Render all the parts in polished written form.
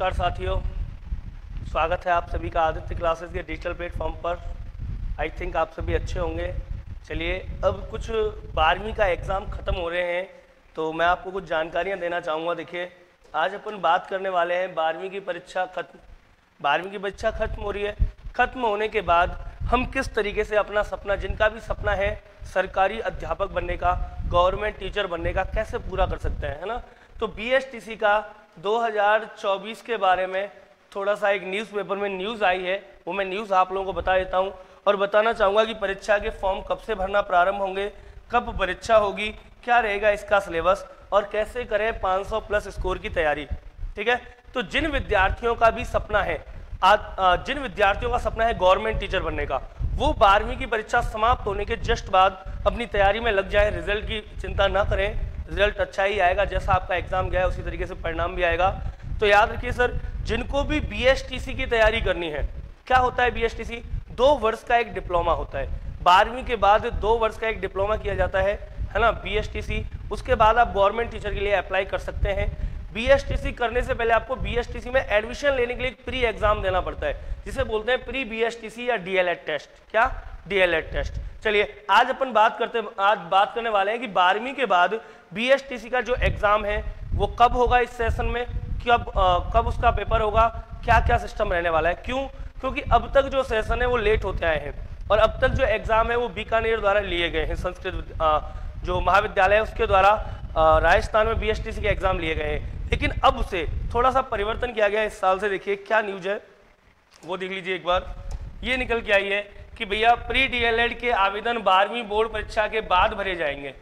नमस्कार साथियों, स्वागत है आप सभी का आदित्य क्लासेस के डिजिटल प्लेटफॉर्म पर। आई थिंक आप सभी अच्छे होंगे। चलिए, अब कुछ 12वीं का एग्ज़ाम ख़त्म हो रहे हैं तो मैं आपको कुछ जानकारियां देना चाहूँगा। देखिए, आज अपन बात करने वाले हैं 12वीं की परीक्षा खत्म। 12वीं की परीक्षा खत्म हो रही है। खत्म होने के बाद हम किस तरीके से अपना सपना, जिनका भी सपना है सरकारी अध्यापक बनने का, गवर्नमेंट टीचर बनने का, कैसे पूरा कर सकते हैं, है ना। तो बीएसटीसी का 2024 के बारे में थोड़ा सा एक न्यूज़पेपर में न्यूज़ आई है, वो मैं न्यूज़ आप लोगों को बता देता हूँ और बताना चाहूँगा कि परीक्षा के फॉर्म कब से भरना प्रारंभ होंगे, कब परीक्षा होगी, क्या रहेगा इसका सिलेबस और कैसे करें 500 प्लस स्कोर की तैयारी। ठीक है, तो जिन विद्यार्थियों का भी सपना है जिन विद्यार्थियों का सपना है गवर्नमेंट टीचर बनने का, वो 12वीं की परीक्षा समाप्त होने के जस्ट बाद अपनी तैयारी में लग जाए। रिजल्ट की चिंता ना करें, रिजल्ट अच्छा ही आएगा, जैसा आपका एग्जाम गया उसी तरीके से परिणाम भी आएगा। तो याद रखिए सर, जिनको भी बीएसटीसी की तैयारी करनी है, क्या होता है बीएसटीसी? 2 वर्ष का एक डिप्लोमा होता है। 12वीं के बाद 2 वर्ष का एक डिप्लोमा किया जाता है ना, बीएसटीसी। उसके बाद आप गवर्नमेंट टीचर के लिए अप्लाई कर सकते हैं। बीएसटीसी करने से पहले आपको बीएसटीसी में एडमिशन लेने के लिए एक प्री एग्जाम देना पड़ता है, जिसे बोलते हैं प्री बीएसटीसी या डीएलएड टेस्ट। क्या? DElEd test. चलिए, आज बात करने वाले हैं कि 12वीं के बाद बीएसटीसी का जो एग्जाम है वो कब होगा, इस सेशन में कब उसका पेपर होगा, क्या क्या सिस्टम रहने वाला है। क्यों? क्योंकि अब तक जो सेशन है वो लेट होते आए हैं और अब तक जो एग्जाम है वो बीकानेर द्वारा लिए गए हैं। संस्कृत जो महाविद्यालय है उसके द्वारा राजस्थान में बीएसटीसी के एग्जाम लिए गए हैं, लेकिन अब से थोड़ा सा परिवर्तन किया गया है इस साल से। देखिए क्या न्यूज है वो देख लीजिए एक बार। ये निकल के आई है कि भैया प्री डीएलएड के आवेदन 12वीं बोर्ड परीक्षा के बाद भरे जाएंगे।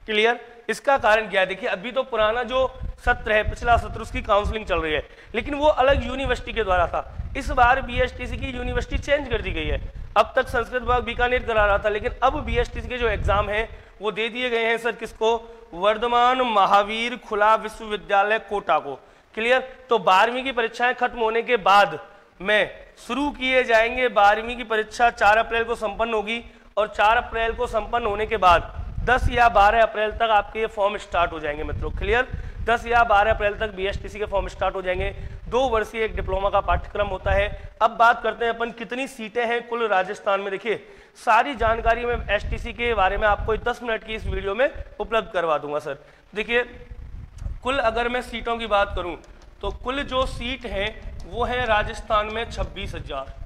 क्लियर? इसका कारण क्या है? देखिए, अभी तो पुराना जो सत्र है, पिछला सत्र, उसकी काउंसलिंग चल रही है, लेकिन वो अलग यूनिवर्सिटी के द्वारा था। इस बार बीएसटीसी की यूनिवर्सिटी चेंज कर दी गई है। अब तक संस्कृत विभाग बीकानेर करा रहा था, लेकिन अब बीएसटीसी के जो एग्जाम है वो दे दिए गए हैं सर किसको? वर्धमान महावीर खुला विश्वविद्यालय कोटा को। क्लियर? तो 12वीं की परीक्षाएं खत्म होने के बाद में शुरू किए जाएंगे। 12वीं की परीक्षा 4 अप्रैल को संपन्न होगी और 4 अप्रैल को संपन्न होने के बाद 10 या 12 अप्रैल तक आपके ये फॉर्म स्टार्ट हो जाएंगे मित्रों। क्लियर? 10 या 12 अप्रैल तक बीएसटीसी के फॉर्म स्टार्ट हो जाएंगे। 2 वर्षीय एक डिप्लोमा का पाठ्यक्रम होता है। अब बात करते हैं अपन कितनी सीटें हैं कुल राजस्थान में। देखिए, सारी जानकारी मैं एसटीसी के बारे में आपको 10 मिनट की इस वीडियो में उपलब्ध करवा दूंगा सर। देखिए, कुल अगर मैं सीटों की बात करूं तो कुल जो सीट है वो है राजस्थान में 26,000।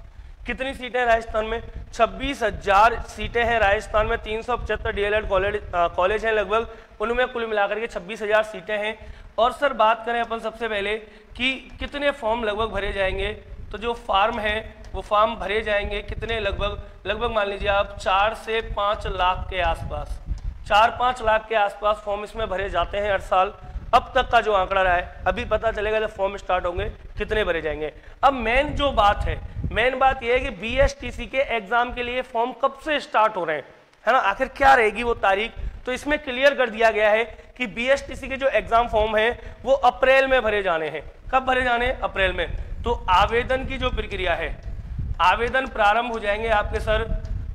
कितनी सीटें हैं राजस्थान में? 26,000 सीटें हैं राजस्थान में। 375 डीएलएड कॉलेज हैं लगभग, उनमें कुल मिलाकर के 26,000 सीटें हैं। और सर बात करें अपन सबसे पहले कि कितने फॉर्म लगभग भरे जाएंगे, तो जो फॉर्म है वो फॉर्म भरे जाएंगे कितने, लगभग मान लीजिए आप 4 से 5 लाख के आसपास, 4-5 लाख के आसपास फॉर्म इसमें भरे जाते हैं हर साल। अब तक का जो आंकड़ा रहा है, अभी पता चलेगा जब फॉर्म स्टार्ट होंगे कितने भरे जाएंगे। अब मेन बात यह है कि बीएसटीसी के एग्जाम के लिए फॉर्म कब से स्टार्ट हो रहे हैं, है ना, आखिर क्या रहेगी वो तारीख। तो इसमें क्लियर कर दिया गया है कि बीएसटीसी के जो एग्जाम फॉर्म है वो अप्रैल में भरे जाने हैं। कब भरे जाने हैं? अप्रैल में। तो आवेदन की जो प्रक्रिया है, आवेदन प्रारंभ हो जाएंगे आपके सर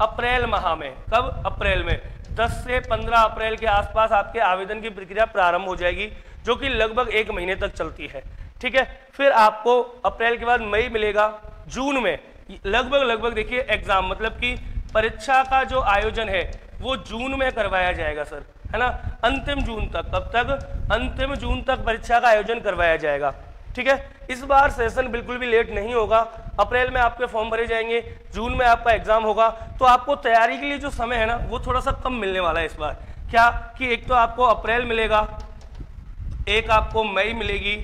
अप्रैल माह में। कब? अप्रैल में। 10 से 15 अप्रैल के आसपास आपके आवेदन की प्रक्रिया प्रारंभ हो जाएगी, जो कि लगभग 1 महीने तक चलती है। ठीक है, फिर आपको अप्रैल के बाद मई मिलेगा। जून में लगभग देखिए एग्जाम, मतलब कि परीक्षा का जो आयोजन है वो जून में करवाया जाएगा सर, है ना, अंतिम जून तक। कब तक? अंतिम जून तक परीक्षा का आयोजन करवाया जाएगा। ठीक है, इस बार सेशन बिल्कुल भी लेट नहीं होगा। अप्रैल में आपके फॉर्म भरे जाएंगे, जून में आपका एग्जाम होगा, तो आपको तैयारी के लिए जो समय है ना वो थोड़ा सा कम मिलने वाला है इस बार। क्या कि एक तो आपको अप्रैल मिलेगा, एक आपको मई मिलेगी,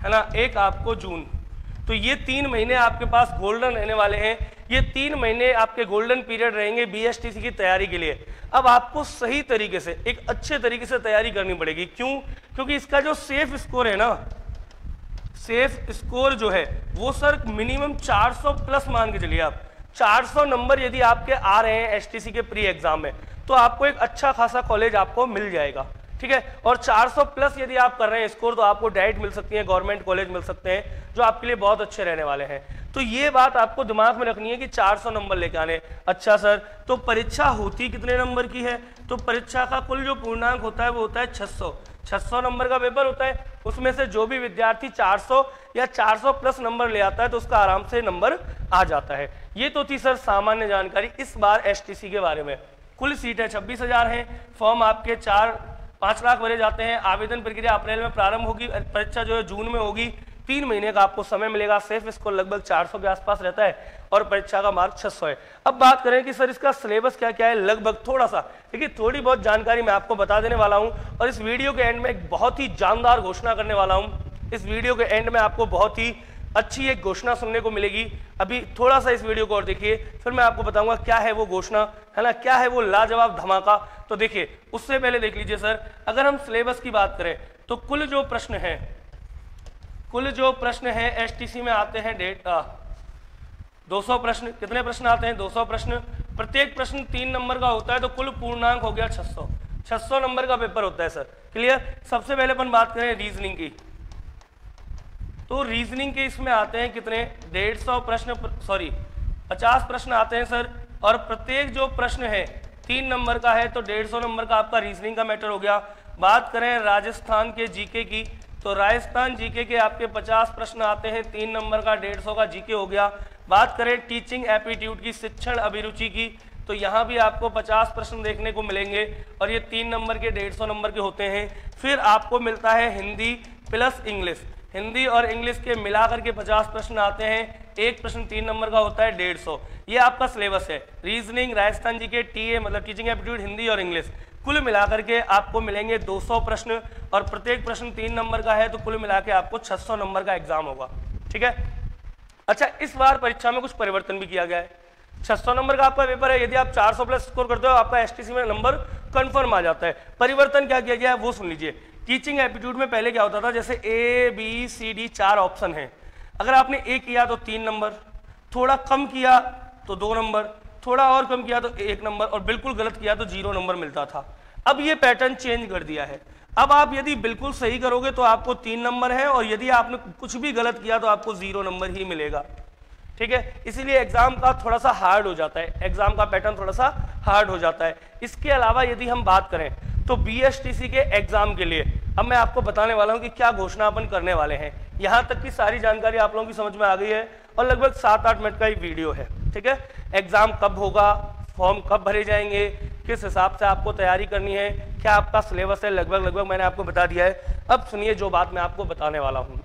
है ना, एक आपको जून। तो ये 3 महीने आपके पास गोल्डन रहने वाले हैं। ये 3 महीने आपके गोल्डन पीरियड रहेंगे बीएसटीसी की तैयारी के लिए। अब आपको सही तरीके से, एक अच्छे तरीके से तैयारी करनी पड़ेगी। क्यों? क्योंकि इसका जो सेफ स्कोर है ना, सेफ स्कोर जो है वो सर मिनिमम 400 प्लस मान के चलिए आप। 400 नंबर यदि आपके आ रहे हैं एसटीसी के प्री एग्जाम में, तो आपको एक अच्छा खासा कॉलेज आपको मिल जाएगा। ठीक है। और 400 प्लस यदि आप कर रहे हैं स्कोर तो आपको डायरेक्ट मिल सकती है, गवर्नमेंट कॉलेज मिल सकते हैं जो आपके लिए बहुत अच्छे रहने वाले हैं। तो ये बात आपको दिमाग में रखनी है कि 400 नंबर लेके आने। अच्छा सर, तो परीक्षा होती कितने नंबर की है? तो परीक्षा का कुल जो पूर्णांक होता है वो होता है 600 नंबर का पेपर होता है। उसमें से जो भी विद्यार्थी 400 या 400 प्लस नंबर ले आता है तो उसका आराम से नंबर आ जाता है। ये तो थी सर सामान्य जानकारी इस बार एसटीसी के बारे में। कुल सीटें 26,000 हैं। फॉर्म आपके 5 लाख भरे जाते हैं। आवेदन प्रक्रिया अप्रैल में प्रारंभ होगी, परीक्षा जो है जून में होगी। 3 महीने का आपको समय मिलेगा। सेफ स्कोर लगभग 400 के आसपास रहता है और परीक्षा का मार्क 600 है। अब बात करें कि सर इसका सिलेबस क्या क्या है, लगभग थोड़ा सा देखिए, थोड़ी बहुत जानकारी मैं आपको बता देने वाला हूं और इस वीडियो के एंड में एक बहुत ही जानदार घोषणा करने वाला हूं। इस वीडियो के एंड में आपको बहुत ही अच्छी एक घोषणा सुनने को मिलेगी। अभी थोड़ा सा इस वीडियो को और देखिए, फिर मैं आपको बताऊंगा क्या है वो घोषणा, है ना, क्या है वो लाजवाब धमाका। तो देखिए, उससे पहले देख लीजिए सर, अगर हम सिलेबस की बात करें तो कुल जो प्रश्न है एसटीसी में आते हैं 200 प्रश्न। कितने प्रश्न आते हैं? 200 प्रश्न। प्रत्येक प्रश्न 3 नंबर का होता है तो कुल पूर्णांक हो गया 600 नंबर का पेपर होता है सर। क्लियर। सबसे पहले अपन बात करें रीजनिंग की, तो रीजनिंग के इसमें आते हैं कितने? 150 प्रश्न, 50 प्रश्न आते हैं सर। और प्रत्येक जो प्रश्न है 3 नंबर का है तो 150 नंबर का आपका रीजनिंग का मैटर हो गया। बात करें राजस्थान के जीके की, तो राजस्थान जीके के आपके 50 प्रश्न आते हैं, 3 नंबर का 150 का जीके हो गया। बात करें टीचिंग एप्टीट्यूड की, शिक्षण अभिरुचि की, तो यहाँ भी आपको 50 प्रश्न देखने को मिलेंगे और ये 3 नंबर के 150 नंबर के होते हैं। फिर आपको मिलता है हिंदी प्लस इंग्लिश, हिंदी और इंग्लिश के मिलाकर के 50 प्रश्न आते हैं। एक प्रश्न 3 नंबर का होता है 150। ये आपका सिलेबस है। रीजनिंग, राजस्थान जीके, टीए मतलब टीचिंग एप्टीट्यूड, हिंदी और इंग्लिश, कुल मिलाकर के आपको मिलेंगे 200 प्रश्न और प्रत्येक प्रश्न 3 नंबर का है तो कुल मिला के आपको 600 नंबर का एग्जाम होगा। ठीक है। अच्छा, इस बार परीक्षा में कुछ परिवर्तन भी किया गया है। 600 नंबर का आपका पेपर है, यदि आप 400 प्लस स्कोर करते हो आपका एसटीसी में नंबर कंफर्म आ जाता है। परिवर्तन क्या किया गया है वो सुन लीजिए। टीचिंग एप्टीट्यूड में पहले क्या होता था, जैसे ABCD 4 ऑप्शन है, अगर आपने ए किया तो 3 नंबर, थोड़ा कम किया तो 2 नंबर, थोड़ा और कम किया तो 1 नंबर और बिल्कुल गलत किया तो 0 नंबर मिलता था। अब ये पैटर्न चेंज कर दिया है। अब आप यदि बिल्कुल सही करोगे तो आपको 3 नंबर है और यदि आपने कुछ भी गलत किया तो आपको 0 नंबर ही मिलेगा। ठीक है। इसीलिए एग्जाम का थोड़ा सा हार्ड हो जाता है, एग्जाम का पैटर्न थोड़ा सा हार्ड हो जाता है। इसके अलावा यदि हम बात करें तो बीएसटीसी के एग्जाम के लिए अब मैं आपको बताने वाला हूं कि क्या घोषणा अपन करने वाले हैं। यहां तक की सारी जानकारी आप लोगों की समझ में आ गई है और लगभग 7-8 मिनट का ही वीडियो है। ठीक है। एग्जाम कब होगा, फॉर्म कब भरे जाएंगे, किस हिसाब से आपको तैयारी करनी है, क्या आपका सिलेबस है, लगभग मैंने आपको बता दिया है। अब सुनिए जो बात मैं आपको बताने वाला हूं।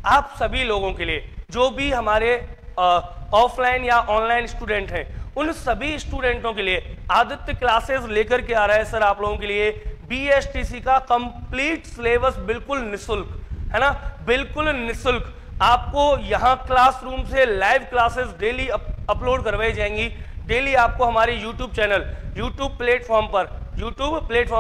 आप सभी लोगों के लिए, जो भी हमारे ऑफलाइन या ऑनलाइन स्टूडेंट हैं, उन सभी स्टूडेंटों के लिए आदित्य क्लासेस लेकर के आ रहा है सर आप लोगों के लिए बीएसटीसी का कंप्लीट सिलेबस, बिल्कुल निःशुल्क, है ना, बिल्कुल निःशुल्क। आपको यहाँ क्लासरूम से लाइव क्लासेस डेली अपलोड करवाई जाएंगी। डेली आपको हमारे यूट्यूब चैनल, यूट्यूब प्लेटफॉर्म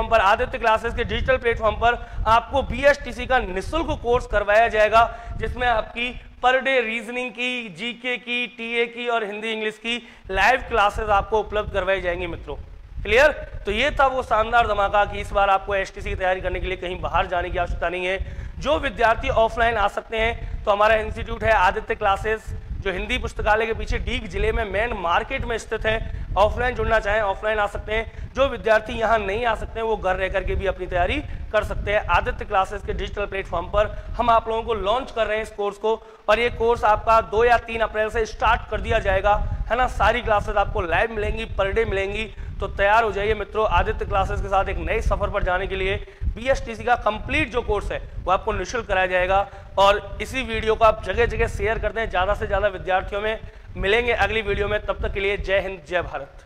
पर आदित्य क्लासेस के डिजिटल प्लेटफॉर्म पर आपको बीएसटीसी का निःशुल्क कोर्स करवाया जाएगा, जिसमें आपकी पर डे रीजनिंग की, जीके की, टीए की और हिंदी इंग्लिश की लाइव क्लासेस आपको उपलब्ध करवाई जाएंगी मित्रों। क्लियर। तो ये था वो शानदार धमाका कि इस बार आपको एसटीसी की तैयारी करने के लिए कहीं बाहर जाने की आवश्यकता नहीं है। जो विद्यार्थी ऑफलाइन आ सकते हैं तो हमारा इंस्टीट्यूट है आदित्य क्लासेस, जो हिंदी पुस्तकालय के पीछे डीग जिले में मेन मार्केट में स्थित है। ऑफलाइन जुड़ना चाहें ऑफलाइन आ सकते हैं। जो विद्यार्थी यहाँ नहीं आ सकते हैं वो घर रह करके भी अपनी तैयारी कर सकते हैं। आदित्य क्लासेस के डिजिटल प्लेटफॉर्म पर हम आप लोगों को लॉन्च कर रहे हैं इस कोर्स को और ये कोर्स आपका 2 या 3 अप्रैल से स्टार्ट कर दिया जाएगा, है ना। सारी क्लासेस आपको लाइव मिलेंगी, पर डे मिलेंगी। तो तैयार हो जाइए मित्रों आदित्य क्लासेस के साथ एक नए सफर पर जाने के लिए। बीएसटीसी का कंप्लीट जो कोर्स है वो आपको निःशुल्क कराया जाएगा और इसी वीडियो को आप जगह जगह शेयर करते हैं, ज़्यादा से ज़्यादा विद्यार्थियों में। मिलेंगे अगली वीडियो में, तब तक के लिए जय हिंद, जय भारत।